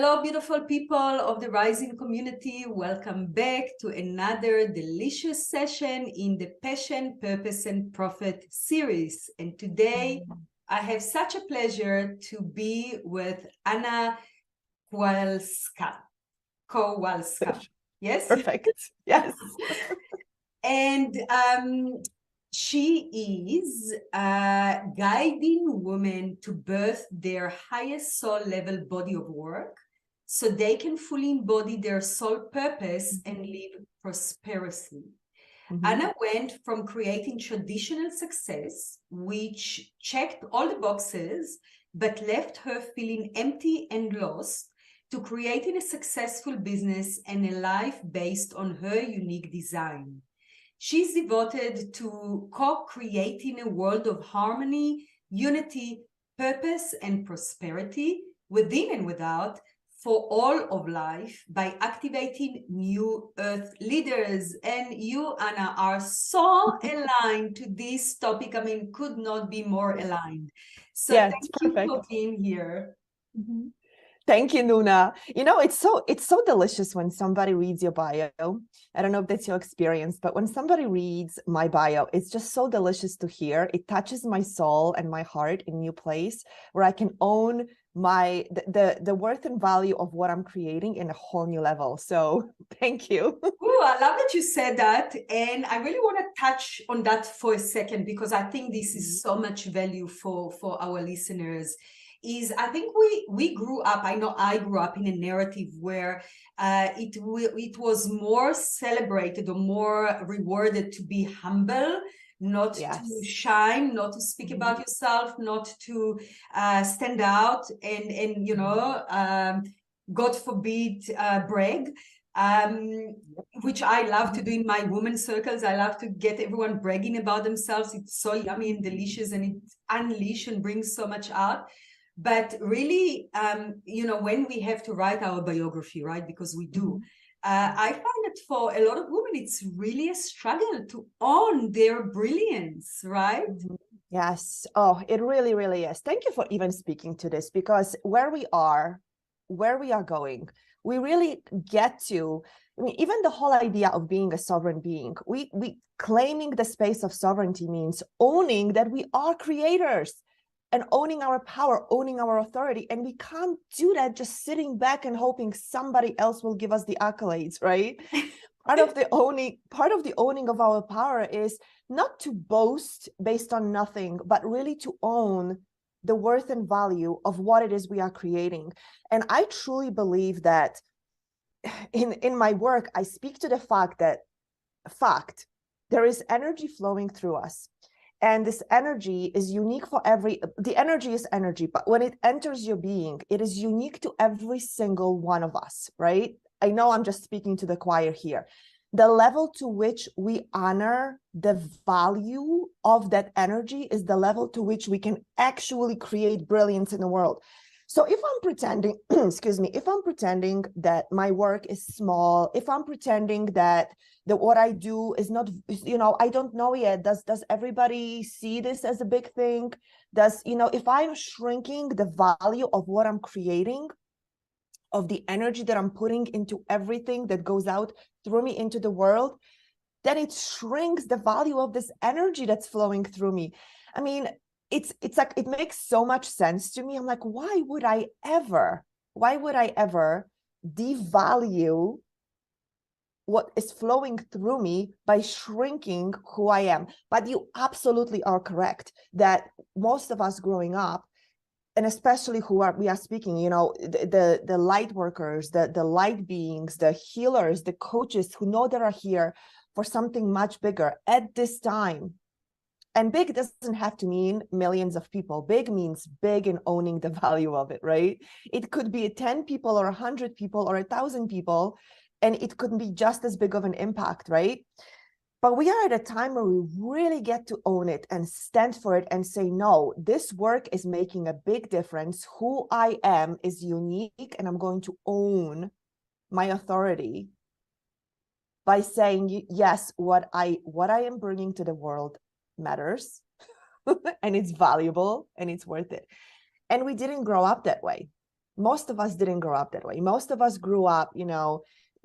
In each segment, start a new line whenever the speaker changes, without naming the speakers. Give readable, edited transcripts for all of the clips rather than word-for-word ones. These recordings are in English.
Hello, beautiful people of the Rising community. Welcome back to another delicious session in the Passion, Purpose, and Profit series. And today I have such a pleasure to be with Anna Kowalska. Yes?
Perfect. Yes.
And she is guiding women to birth their highest soul level body of work so they can fully embody their soul purpose and live prosperously. Anna went from creating traditional success, which checked all the boxes, but left her feeling empty and lost, to creating a successful business and a life based on her unique design. She's devoted to co-creating a world of harmony, unity, purpose, and prosperity within and without for all of life by activating new earth leaders. And you, Anna, are so aligned to this topic. I mean, could not be more aligned. So
Yeah,
thank
it's
you
perfect.
for being here.
Thank you, Nuna. You know, it's so delicious when somebody reads your bio. I don't know if that's your experience, but when somebody reads my bio, it's just so delicious to hear. It touches my soul and my heart in a new place where I can own the worth and value of what I'm creating in a whole new level. So thank you.
Ooh, I love that you said that. And I really want to touch on that for a second, because I think this is so much value for our listeners. Is I think we grew up, I know I grew up in a narrative where it was more celebrated or more rewarded to be humble, not to shine, not to speak about yourself, not to stand out and God forbid, brag. Which I love to do in my women's circles. I love to get everyone bragging about themselves. It's so yummy and delicious, and it unleashes and brings so much out. But really, when we have to write our biography, right, because we do, I find that for a lot of women, it's really a struggle to own their brilliance, right?
Yes. Oh, it really, really is. Thank you for even speaking to this, because where we are going, we really get to, I mean, even the whole idea of being a sovereign being, we claiming the space of sovereignty means owning that we are creators and owning our power, owning our authority. And we can't do that just sitting back and hoping somebody else will give us the accolades, right? Part of the owning of our power is not to boast based on nothing, but really to own the worth and value of what it is we are creating. And I truly believe that in my work, I speak to the fact that there is energy flowing through us. And this energy is unique for the energy is energy, but when it enters your being, it is unique to every single one of us, right? I know I'm just speaking to the choir here. The level to which we honor the value of that energy is the level to which we can actually create brilliance in the world. So if I'm pretending, if I'm pretending that my work is small, if I'm pretending that what I do is not, I don't know yet, does everybody see this as a big thing? If I'm shrinking the value of what I'm creating, of the energy that I'm putting into everything that goes out through me into the world, then it shrinks the value of this energy that's flowing through me. I mean, it's like, it makes so much sense to me. I'm like, why would I ever devalue what is flowing through me by shrinking who I am? But you absolutely are correct that most of us growing up, and especially we are speaking, the light workers, the light beings, the healers, the coaches who know that are here for something much bigger at this time. And big doesn't have to mean millions of people. Big means big in owning the value of it, right? It could be 10 people or 100 people or 1,000 people, and it could be just as big of an impact, right? But we are at a time where we really get to own it and stand for it and say, no, this work is making a big difference. Who I am is unique, and I'm going to own my authority by saying, yes, what I am bringing to the world matters and it's valuable and it's worth it. And we didn't grow up that way. Most of us didn't grow up that way. Most of us grew up,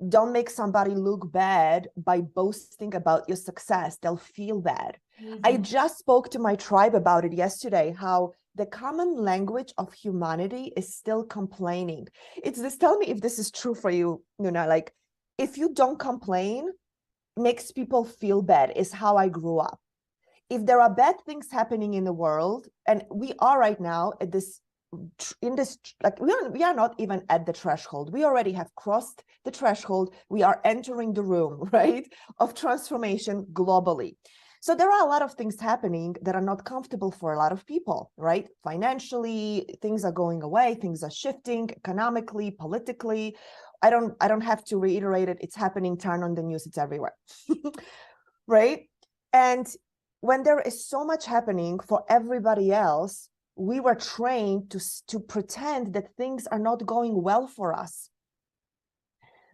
don't make somebody look bad by boasting about your success. They'll feel bad. I just spoke to my tribe about it yesterday, how the common language of humanity is still complaining. It's this, tell me if this is true for you, like if you don't complain, makes people feel bad, is how I grew up. If there are bad things happening in the world, and we are right now at this, like we are not even at the threshold. We already have crossed the threshold. We are entering the room, right, of transformation globally. So there are a lot of things happening that are not comfortable for a lot of people, right? Financially, things are going away, things are shifting economically, politically. I don't have to reiterate it. It's happening. Turn on the news, it's everywhere. Right? And when there is so much happening for everybody else, we were trained to pretend that things are not going well for us,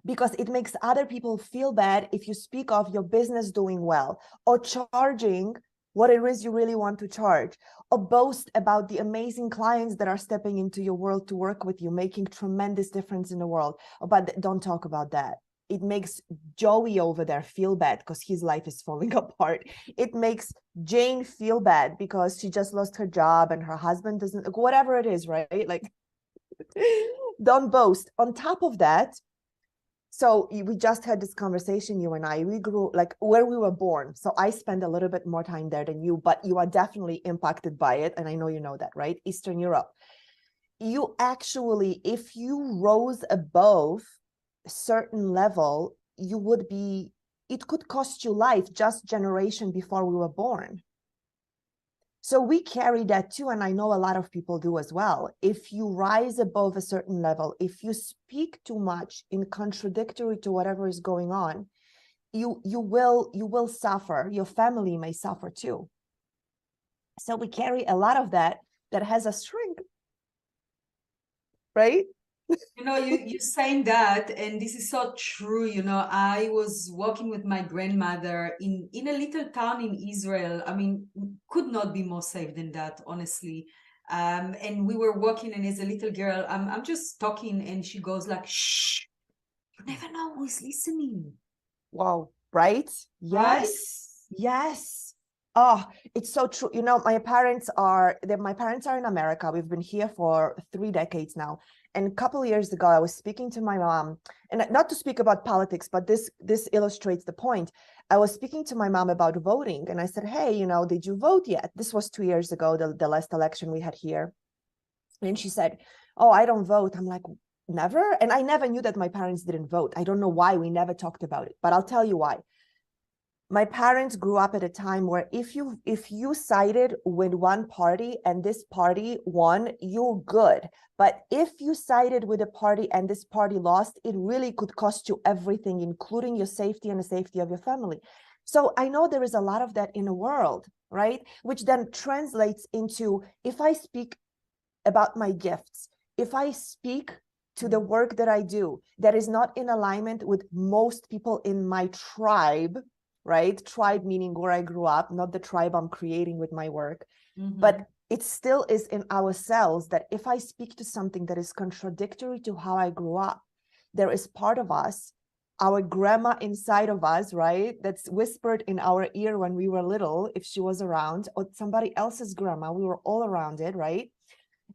because it makes other people feel bad if you speak of your business doing well, or charging what it is you really want to charge, or boast about the amazing clients that are stepping into your world to work with you, making tremendous difference in the world. But don't talk about that. It makes Joey over there feel bad because his life is falling apart. It makes Jane feel bad because she just lost her job and her husband doesn't, whatever it is, right? Like, don't boast. On top of that, so we just had this conversation, you and I, we grew like where we were born. So I spend a little bit more time there than you, but you are definitely impacted by it. And I know you know that, right? Eastern Europe. You actually, if you rose above a certain level, you would be, it could cost you life just generation before we were born. So we carry that too, and I know a lot of people do as well. If you rise above a certain level, if you speak too much in contradictory to whatever is going on, you will suffer. Your family may suffer too. So we carry a lot of that has a shrink, right?
You saying that, and this is so true. I was walking with my grandmother in a little town in Israel. I mean, could not be more safe than that, honestly. And we were walking, and as a little girl, I'm just talking, and she goes like, "Shh, you never know who's listening."
Wow, right?
Right?
Yes, yes. Oh, it's so true. My parents are in America. We've been here for 3 decades now. And a couple of years ago, I was speaking to my mom, and not to speak about politics, but this illustrates the point. I was speaking to my mom about voting, and I said, "Hey, did you vote yet?" This was 2 years ago, the last election we had here. And she said, "Oh, I don't vote." I'm like, "Never?" And I never knew that my parents didn't vote. I don't know why. We never talked about it, but I'll tell you why. My parents grew up at a time where if you sided with one party and this party won, you're good. But if you sided with a party and this party lost, it really could cost you everything, including your safety and the safety of your family. So I know there is a lot of that in the world, right? Which then translates into, if I speak about my gifts, if I speak to the work that I do that is not in alignment with most people in my tribe, right? Tribe meaning where I grew up, not the tribe I'm creating with my work. But it still is in our cells that if I speak to something that is contradictory to how I grew up, there is part of us, our grandma inside of us, right? That's whispered in our ear when we were little, if she was around, or somebody else's grandma, we were all around it, right?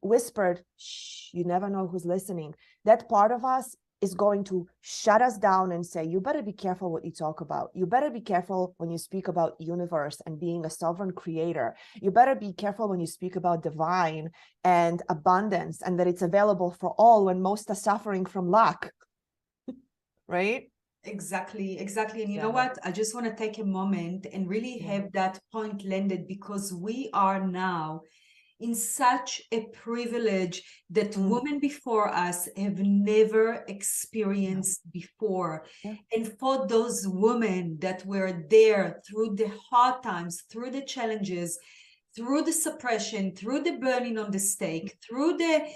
Whispered, "Shh, you never know who's listening." That part of us is going to shut us down and say, "You better be careful what you talk about. You better be careful when you speak about universe and being a sovereign creator. You better be careful when you speak about divine and abundance and that it's available for all when most are suffering from lack." Right?
Exactly. And you know what? I just want to take a moment and really have that point landed, because we are now in such a privilege that women before us have never experienced before. And for those women that were there through the hard times, through the challenges, through the suppression, through the burning on the stake, through the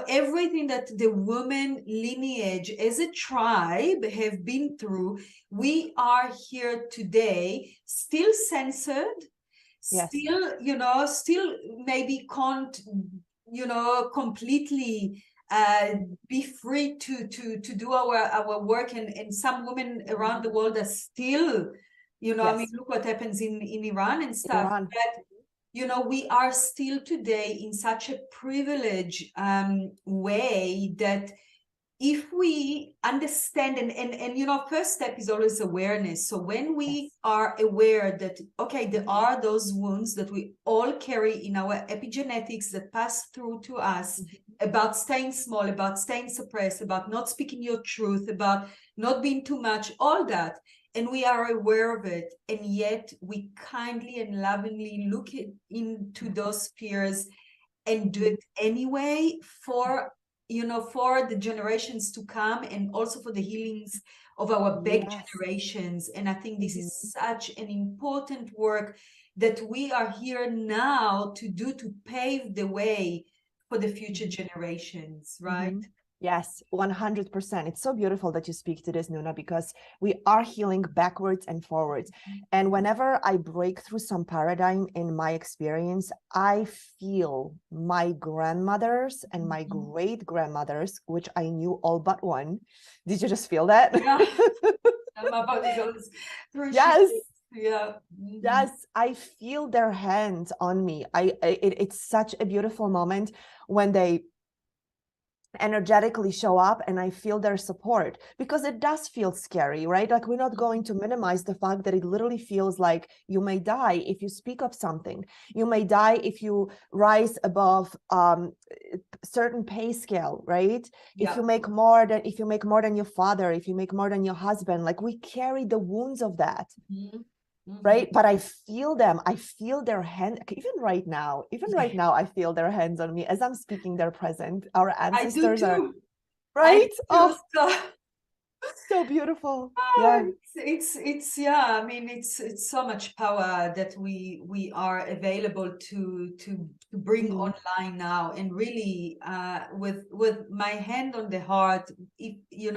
everything that the women lineage as a tribe have been through, we are here today, still censored, still maybe can't completely be free to do our work, and some women around the world are still, you know, I mean, look what happens in Iran and stuff. But you know, we are still today in such a privileged way that if we understand, and you know, first step is always awareness. So when we are aware that, okay, there are those wounds that we all carry in our epigenetics that pass through to us, about staying small, about staying suppressed, about not speaking your truth, about not being too much, all that, and we are aware of it, and yet we kindly and lovingly look into those fears and do it anyway for, you know, for the generations to come, and also for the healings of our back generations. And I think this is such an important work that we are here now to do, to pave the way for the future generations, right?
Yes, 100%. It's so beautiful that you speak to this, Nuna, because we are healing backwards and forwards. And whenever I break through some paradigm in my experience, I feel my grandmothers and my great grandmothers, which I knew all but one. Did you just feel that?
Yeah. My body goes through.
Yes.
Yeah.
Yes, I feel their hands on me. It's such a beautiful moment when they energetically show up and I feel their support, because it does feel scary, right? Like, we're not going to minimize the fact that it literally feels like you may die if you speak up something. You may die if you rise above certain pay scale, right? If you make more than your father, if you make more than your husband, like, we carry the wounds of that. Right? But I feel them. I feel their hand. Even right now, I feel their hands on me as I'm speaking. They're present. Our ancestors are, right? Oh, so beautiful. Yeah.
It's yeah. I mean, it's so much power that we are available to bring online now, and really, with my hand on the heart, if you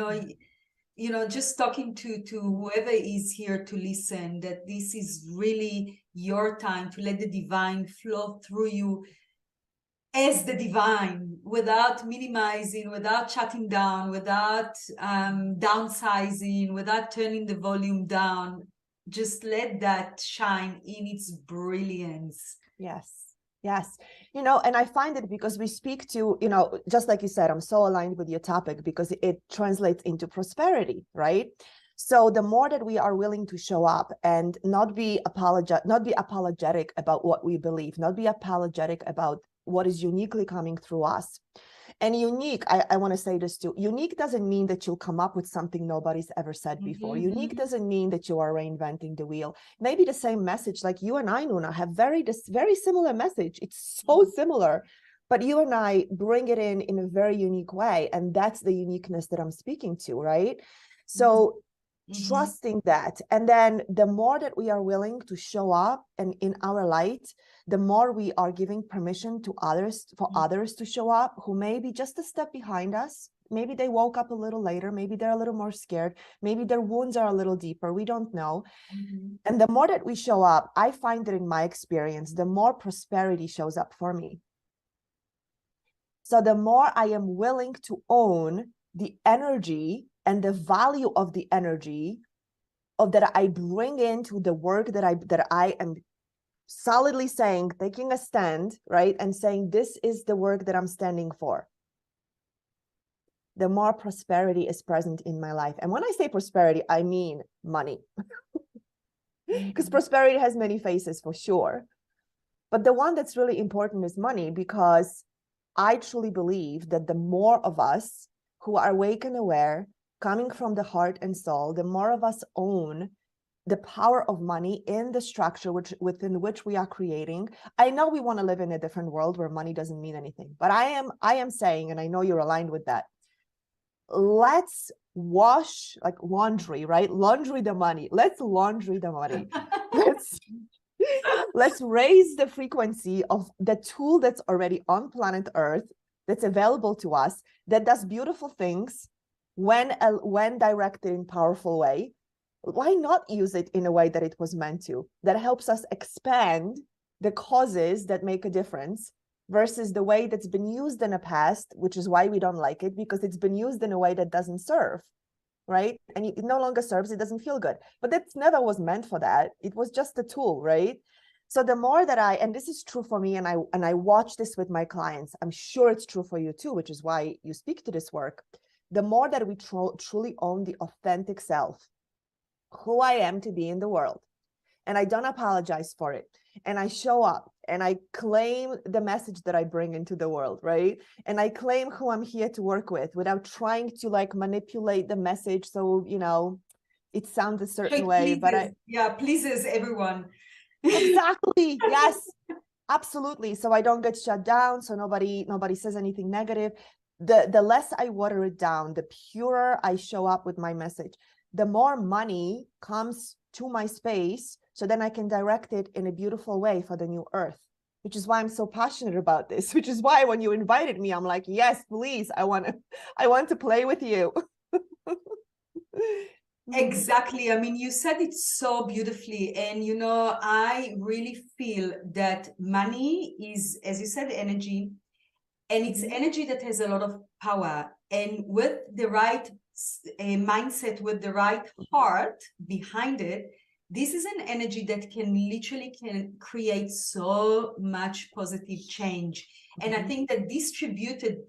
know, just talking to whoever is here to listen, that this is really your time to let the divine flow through you as the divine, without minimizing, without shutting down, without downsizing, without turning the volume down. Just let that shine in its brilliance.
Yes. You know, and I find it because we speak to, you know, just like you said, I'm so aligned with your topic because it translates into prosperity, right? So the more that we are willing to show up and not be apologetic about what we believe, not be apologetic about what is uniquely coming through us. And unique, I want to say this too, unique doesn't mean that you'll come up with something nobody's ever said before. Unique doesn't mean that you are reinventing the wheel. Maybe the same message, like you and I, Nuna, have this very similar message. It's so similar, but you and I bring it in a very unique way. And that's the uniqueness that I'm speaking to, right? So trusting that. And then the more that we are willing to show up and in our light, the more we are giving permission to others, for others to show up who may be just a step behind us. Maybe they woke up a little later. Maybe they're a little more scared. Maybe their wounds are a little deeper. We don't know. And the more that we show up, I find that in my experience, the more prosperity shows up for me. So the more I am willing to own the energy and the value of the energy of that I bring into the work that I am solidly saying, taking a stand, right? And saying, this is the work that I'm standing for. The more prosperity is present in my life. And when I say prosperity, I mean money. Because prosperity has many faces for sure. But the one that's really important is money, because I truly believe that the more of us who are awake and aware, coming from the heart and soul, the more of us own the power of money in the structure within which we are creating. I know we want to live in a different world where money doesn't mean anything, but I am saying, and I know you're aligned with that, let's wash, like laundry, right? Laundry the money. Let's laundry the money. Let's raise the frequency of the tool that's already on planet Earth, that's available to us, that does beautiful things when directed in powerful way. Why not use it in a way that it was meant to, that helps us expand the causes that make a difference, versus the way that's been used in the past, which is why we don't like it, because it's been used in a way that doesn't serve, right? And it no longer serves, it doesn't feel good. But that never was meant for that. It was just a tool, right? So the more that and this is true for me, and I watch this with my clients, I'm sure it's true for you too, which is why you speak to this work. The more that we truly own the authentic self, who I am to be in the world, and I don't apologize for it, and I show up and I claim the message that I bring into the world, right? And I claim who I'm here to work with without trying to like manipulate the message so, you know, it sounds a certain way, but
pleases everyone.
Exactly, yes, absolutely. So I don't get shut down, so nobody says anything negative. The less I water it down, the purer I show up with my message, the more money comes to my space, so then I can direct it in a beautiful way for the new earth, which is why I'm so passionate about this, which is why when you invited me, I'm like, yes, please, I want to play with you.
Exactly. I mean, you said it so beautifully. And, you know, I really feel that money is, as you said, energy, and it's energy that has a lot of power. And with the right mindset, with the right heart behind it, this is an energy that can create so much positive change. And I think that distributing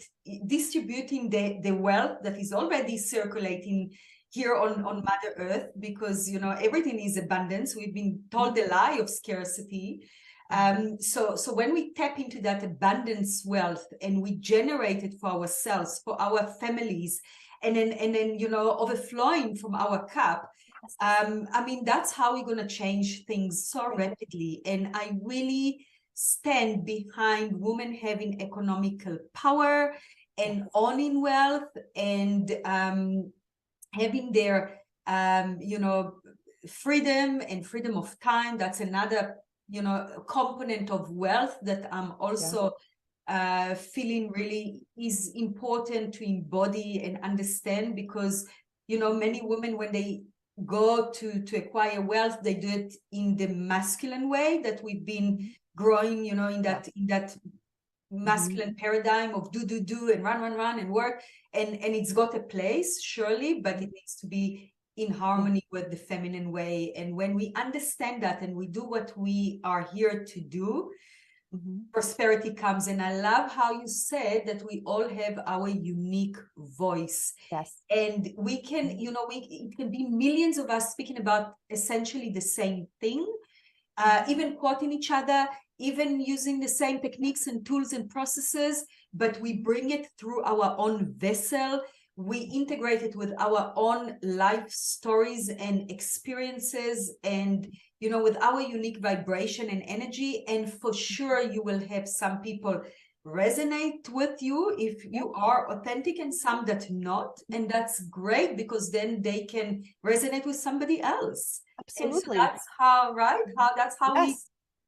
the wealth that is already circulating here on Mother Earth, because, you know, everything is abundance. We've been told the lie of scarcity. So when we tap into that abundance wealth and we generate it for ourselves, for our families, and then you know, overflowing from our cup, I mean, that's how we're going to change things so rapidly. And I really stand behind women having economical power and owning wealth, and having their you know, freedom and freedom of time. That's another, you know, component of wealth that I'm also feeling really is important to embody and understand, because, you know, many women, when they go to acquire wealth, they do it in the masculine way that we've been growing, you know, in that masculine paradigm of do and run and work, and it's got a place, surely, but it needs to be in harmony with the feminine way. And when we understand that and we do what we are here to do, prosperity comes. And I love how you said that we all have our unique voice.
Yes.
And we can, you know, it can be millions of us speaking about essentially the same thing, even quoting each other, even using the same techniques and tools and processes, but we bring it through our own vessel. We integrate it with our own life stories and experiences, and, you know, with our unique vibration and energy. And for sure, you will have some people resonate with you if you are authentic, and some that not. And that's great, because then they can resonate with somebody else.
Absolutely.
And so that's how, right? That's how we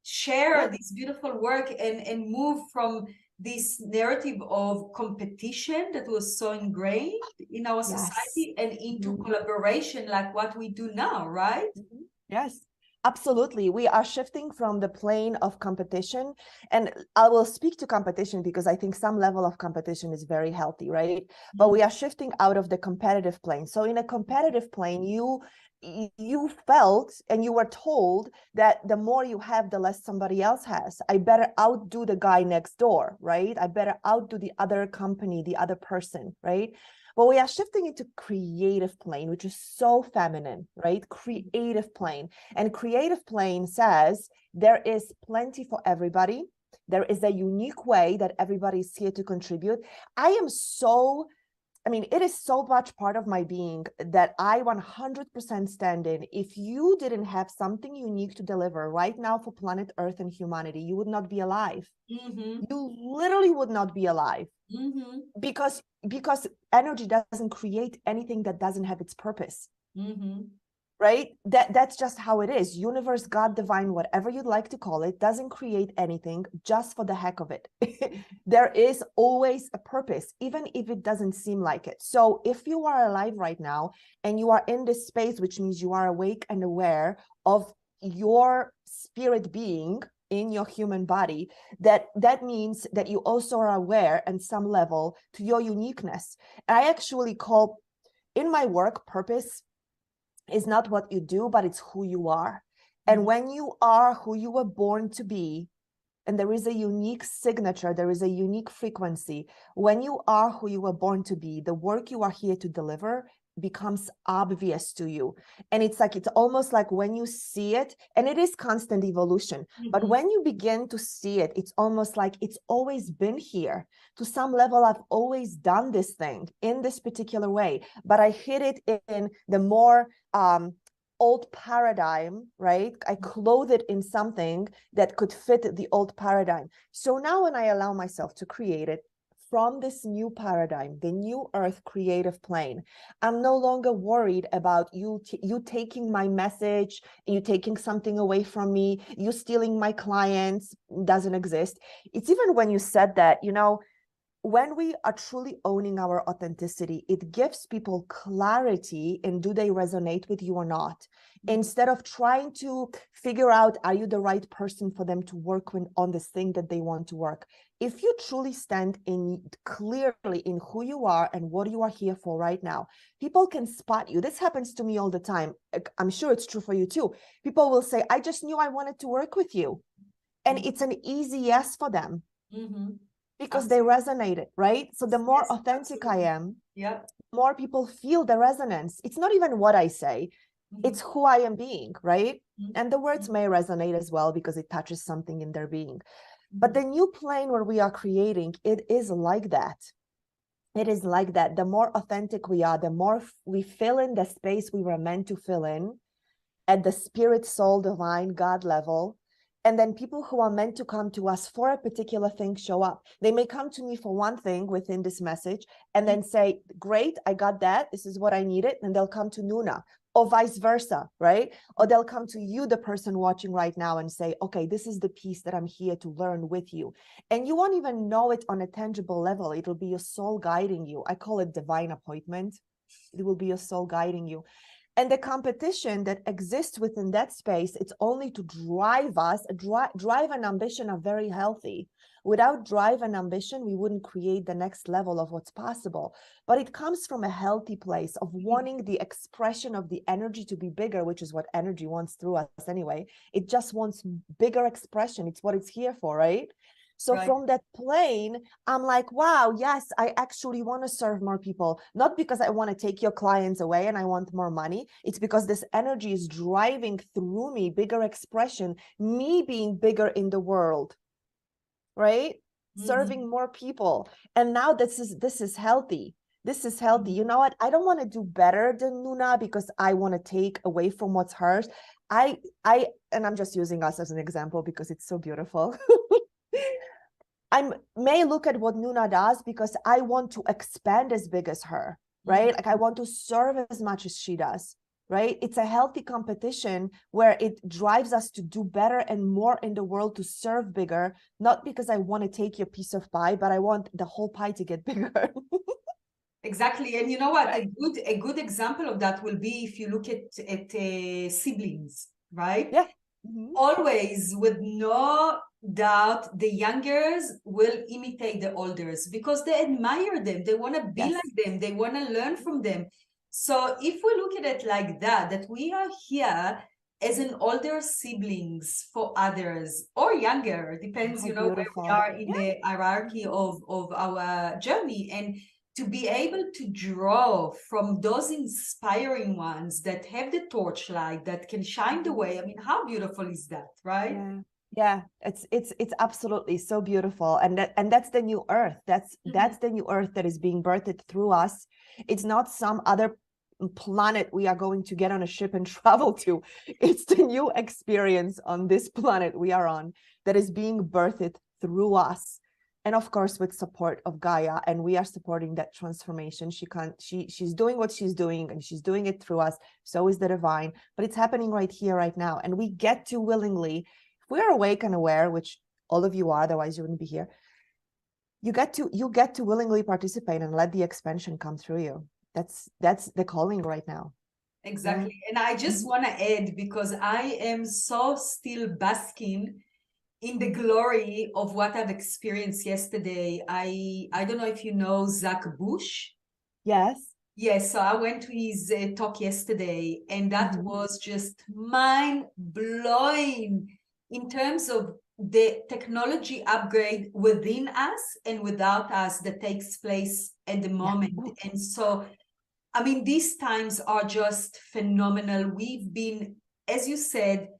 share
Yes.
this beautiful work and move from this narrative of competition that was so ingrained in our society and into collaboration, like what we do now, right?
Yes, absolutely. We are shifting from the plane of competition, and I will speak to competition because I think some level of competition is very healthy, right? But we are shifting out of the competitive plane. So in a competitive plane, you felt and you were told that the more you have, the less somebody else has. I better outdo the guy next door, right? I better outdo the other company, the other person, right? But we are shifting into creative plane, which is so feminine, right? Creative plane. And creative plane says there is plenty for everybody. There is a unique way that everybody is here to contribute. I mean, it is so much part of my being that I 100% stand in. If you didn't have something unique to deliver right now for planet Earth and humanity, you would not be alive. You literally would not be alive. Because energy doesn't create anything that doesn't have its purpose. Right? That's just how it is. Universe, God, divine, whatever you'd like to call it, doesn't create anything just for the heck of it. There is always a purpose, even if it doesn't seem like it. So if you are alive right now and you are in this space, which means you are awake and aware of your spirit being, in your human body, that means that you also are aware on some level to your uniqueness. I actually call, in my work, purpose is not what you do, but it's who you are. And when you are who you were born to be, and there is a unique signature, there is a unique frequency. When you are who you were born to be, the work you are here to deliver becomes obvious to you. And it's like, it's almost like when you see it, and it is constant evolution, but when you begin to see it, it's almost like it's always been here. To some level, I've always done this thing in this particular way, but I hid it in the more old paradigm, right? I clothe it in something that could fit the old paradigm. So now when I allow myself to create it from this new paradigm, the new earth creative plane, I'm no longer worried about you taking my message, you taking something away from me, you stealing my clients. Doesn't exist. It's even when you said that, you know, when we are truly owning our authenticity, it gives people clarity in do they resonate with you or not. Instead of trying to figure out, are you the right person for them to work with on this thing that they want to work? If you truly stand in clearly in who you are and what you are here for right now, people can spot you. This happens to me all the time. I'm sure it's true for you too. People will say, I just knew I wanted to work with you. And it's an easy yes for them. Because they resonated, right? So the more authentic I am, more people feel the resonance. It's not even what I say, it's who I am being, right? And the words may resonate as well because it touches something in their being. But the new plane where we are creating, it is like that. It is like that. The more authentic we are, the more we fill in the space we were meant to fill in at the spirit, soul, divine, God level. And then people who are meant to come to us for a particular thing show up. They may come to me for one thing within this message and then say, great, I got that. This is what I needed. And they'll come to Nuna, or vice versa, right? Or they'll come to you, the person watching right now, and say, okay, this is the piece that I'm here to learn with you. And you won't even know it on a tangible level. It'll be your soul guiding you. I call it divine appointment. It will be your soul guiding you. And the competition that exists within that space, it's only to drive us. Drive and ambition are very healthy. Without drive and ambition, we wouldn't create the next level of what's possible. But it comes from a healthy place of wanting the expression of the energy to be bigger, which is what energy wants through us anyway. It just wants bigger expression. It's what it's here for, right? So from that plane, I'm like, wow, yes, I actually want to serve more people. Not because I want to take your clients away and I want more money. It's because this energy is driving through me, bigger expression, me being bigger in the world, right? Serving more people. And now this is healthy. This is healthy. You know what? I don't want to do better than Nuna because I want to take away from what's hers. And I'm just using us as an example because it's so beautiful. I may look at what Nuna does because I want to expand as big as her, right? Like I want to serve as much as she does, right? It's a healthy competition where it drives us to do better and more in the world, to serve bigger, not because I want to take your piece of pie, but I want the whole pie to get bigger.
Exactly. And you know what? Right. A good example of that will be if you look at siblings, right?
Yeah.
Always, with no doubt, the youngers will imitate the olders because they admire them. They want to be like them. They want to learn from them. So if we look at it like that we are here as an older siblings for others or younger, depends, where we are in the hierarchy of our journey. And to be able to draw from those inspiring ones that have the torchlight that can shine the way. I mean, how beautiful is that, right?
Yeah, it's absolutely so beautiful. And that's the new earth. That's the new earth that is being birthed through us. It's not some other planet we are going to get on a ship and travel to. It's the new experience on this planet we are on that is being birthed through us. And of course, with support of Gaia, and we are supporting that transformation. She's doing what she's doing, and she's doing it through us. So is the divine, but it's happening right here, right now. And we get to willingly, if we are awake and aware, which all of you are, otherwise you wouldn't be here. You get to willingly participate and let the expansion come through you. That's the calling right now.
Exactly. And I just want to add, because I am so still basking in the glory of what I've experienced yesterday, I don't know if you know Zach Bush.
Yes.
Yes, so I went to his talk yesterday, and that was just mind-blowing in terms of the technology upgrade within us and without us that takes place at the moment. And so, I mean, these times are just phenomenal. We've been, as you said,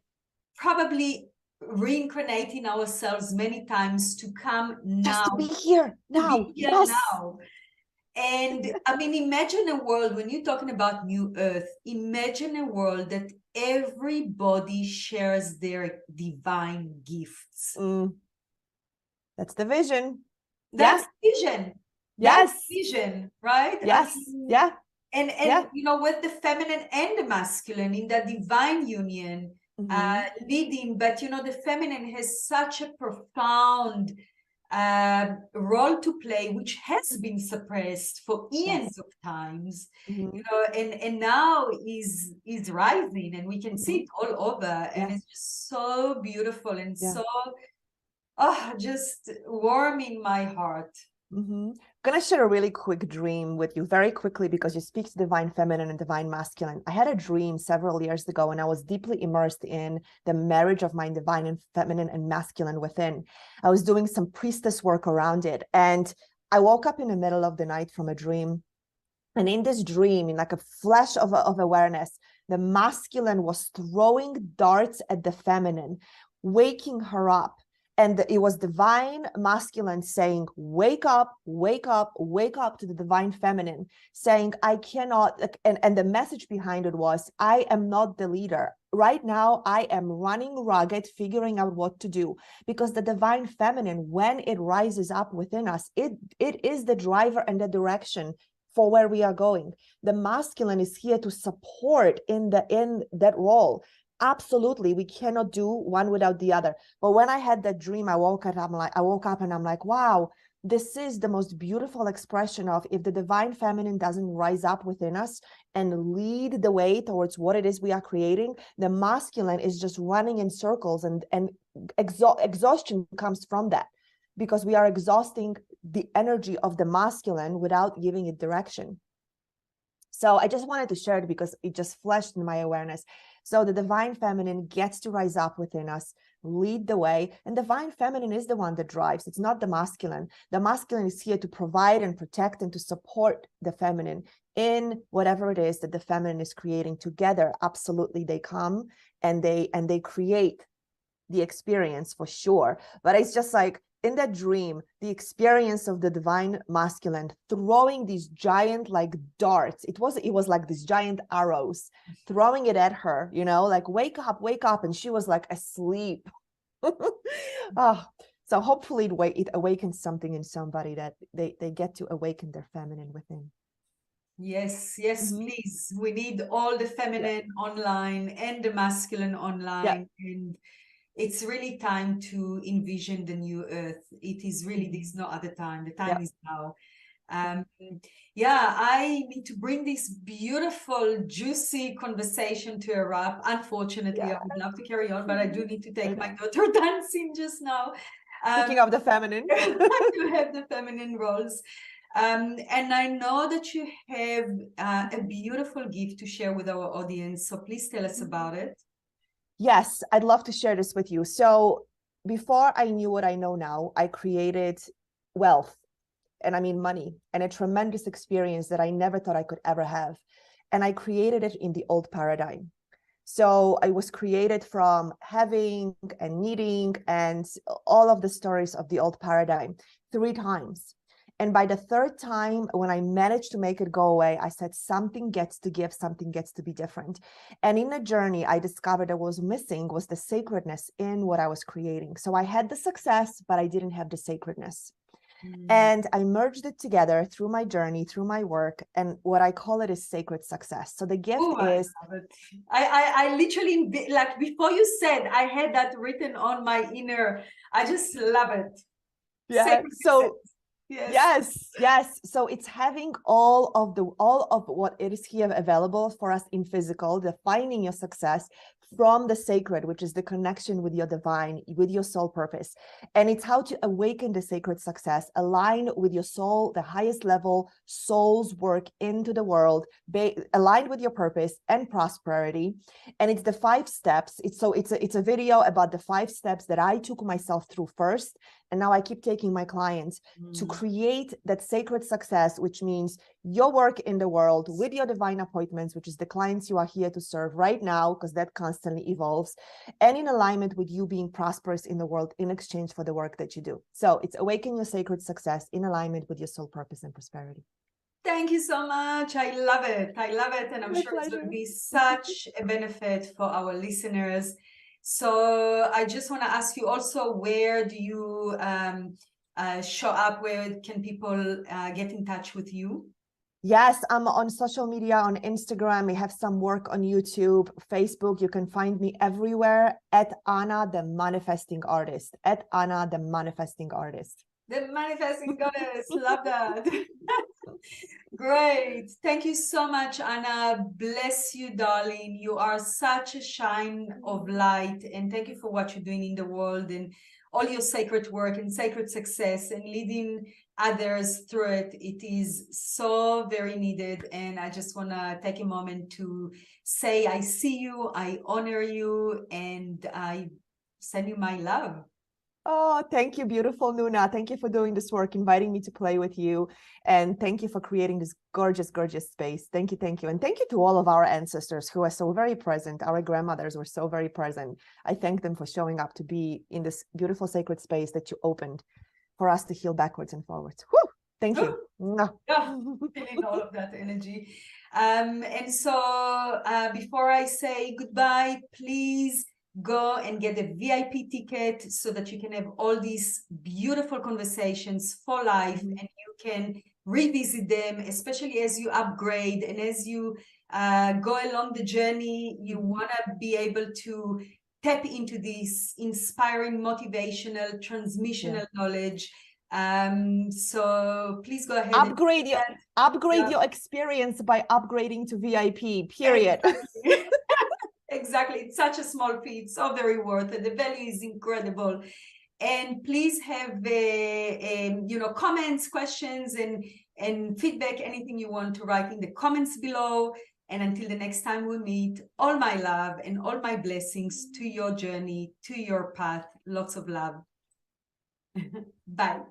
probably reincarnating ourselves many times to come now.
Just to be here now. Yes.
Now. And I mean, imagine a world, when you're talking about New Earth, imagine a world that everybody shares their divine gifts.
That's the vision.
That's vision.
Yes.
That's vision, right?
Yes.
I mean,
yeah.
And you know, with the feminine and the masculine in that divine union leading, but you know, the feminine has such a profound role to play, which has been suppressed for eons of times, you know, and now is rising, and we can see it all over, and it's just so beautiful and so just warming my heart.
I'm gonna share a really quick dream with you very quickly, because you speak to divine feminine and divine masculine. I had a dream several years ago, and I was deeply immersed in the marriage of my divine and feminine and masculine within. I was doing some priestess work around it, and I woke up in the middle of the night from a dream. And in this dream, in like a flash of awareness, the masculine was throwing darts at the feminine, waking her up. And it was divine masculine saying, wake up, wake up, wake up, to the divine feminine, saying, I cannot. And the message behind it was, I am not the leader. Right now, I am running ragged, figuring out what to do. Because the divine feminine, when it rises up within us, it is the driver and the direction for where we are going. The masculine is here to support in that role. Absolutely, we cannot do one without the other. But when I had that dream, I woke up and I'm like, wow, this is the most beautiful expression of, if the divine feminine doesn't rise up within us and lead the way towards what it is we are creating, the masculine is just running in circles, and exhaustion comes from that, because we are exhausting the energy of the masculine without giving it direction. So I just wanted to share it because it just flashed in my awareness. So the divine feminine gets to rise up within us, lead the way, and divine feminine is the one that drives. It's not the masculine. The masculine is here to provide and protect and to support the feminine in whatever it is that the feminine is creating together. Absolutely, they come and they create the experience for sure. But it's just like, in that dream, the experience of the divine masculine throwing these giant like darts, it was like these giant arrows, throwing it at her, you know, like, wake up, and she was like asleep. So hopefully it awakens something in somebody, that they get to awaken their feminine within.
Yes, please. We need all the feminine online and the masculine online, and it's really time to envision the new earth. It is really, there's no other time. The time is now. I need to bring this beautiful, juicy conversation to a wrap. Unfortunately, I would love to carry on, but I do need to take my daughter dancing just now.
Speaking of the feminine.
To have the feminine roles. And I know that you have a beautiful gift to share with our audience. So please tell us about it.
Yes, I'd love to share this with you. So before I knew what I know now, I created wealth, and I mean money, and a tremendous experience that I never thought I could ever have. And I created it in the old paradigm. So I was created from having and needing and all of the stories of the old paradigm 3 times. And by the 3rd time, when I managed to make it go away, I said, something gets to give, something gets to be different. And in the journey, I discovered that what was missing was the sacredness in what I was creating. So I had the success, but I didn't have the sacredness. And I merged it together through my journey, through my work, and what I call it is sacred success. So the gift is...
I literally, like before you said, I had that written on my inner, I just love it.
Yeah. So Yes. So it's having all of what it is here available for us in physical, defining your success from the sacred, which is the connection with your divine, with your soul purpose. And it's how to awaken the sacred success, align with your soul, the highest level soul's work into the world, aligned with your purpose and prosperity. And it's the 5 steps. It's a video about the 5 steps that I took myself through first. And now I keep taking my clients to create that sacred success, which means your work in the world with your divine appointments, which is the clients you are here to serve right now, because that constantly evolves, and in alignment with you being prosperous in the world in exchange for the work that you do. So it's awaken your sacred success in alignment with your soul purpose and prosperity.
Thank you so much. I love it. And I'm sure it's going to be such a benefit for our listeners. So I just want to ask you also, where do you show up? Where can people get in touch with you?
Yes, I'm on social media, on Instagram. We have some work on YouTube, Facebook. You can find me everywhere at Anna, the Manifesting Artist. At Anna, the Manifesting Artist.
The Manifesting Goddess. Love that. Great. Thank you so much, Anna. Bless you, darling. You are such a shine of light. And thank you for what you're doing in the world and all your sacred work and sacred success and leading others through it. It is so very needed. And I just want to take a moment to say, I see you, I honor you, and I send you my love.
Oh, thank you, beautiful Nuna. Thank you for doing this work, inviting me to play with you. And thank you for creating this gorgeous, gorgeous space. Thank you. And thank you to all of our ancestors who are so very present. Our grandmothers were so very present. I thank them for showing up to be in this beautiful sacred space that you opened for us to heal backwards and forwards. Whew! Thank you.
Yeah, feeling all of that energy. And so before I say goodbye, please go and get a VIP ticket so that you can have all these beautiful conversations for life, and you can revisit them, especially as you upgrade and as you go along the journey. You want to be able to tap into this inspiring, motivational, transmissional knowledge. So please go ahead.
Upgrade your experience by upgrading to VIP, period.
Exactly. It's such a small fee. It's so very worth it. The value is incredible. And please have comments, questions, and feedback, anything you want to write in the comments below. And until the next time we meet, all my love and all my blessings to your journey, to your path. Lots of love. Bye.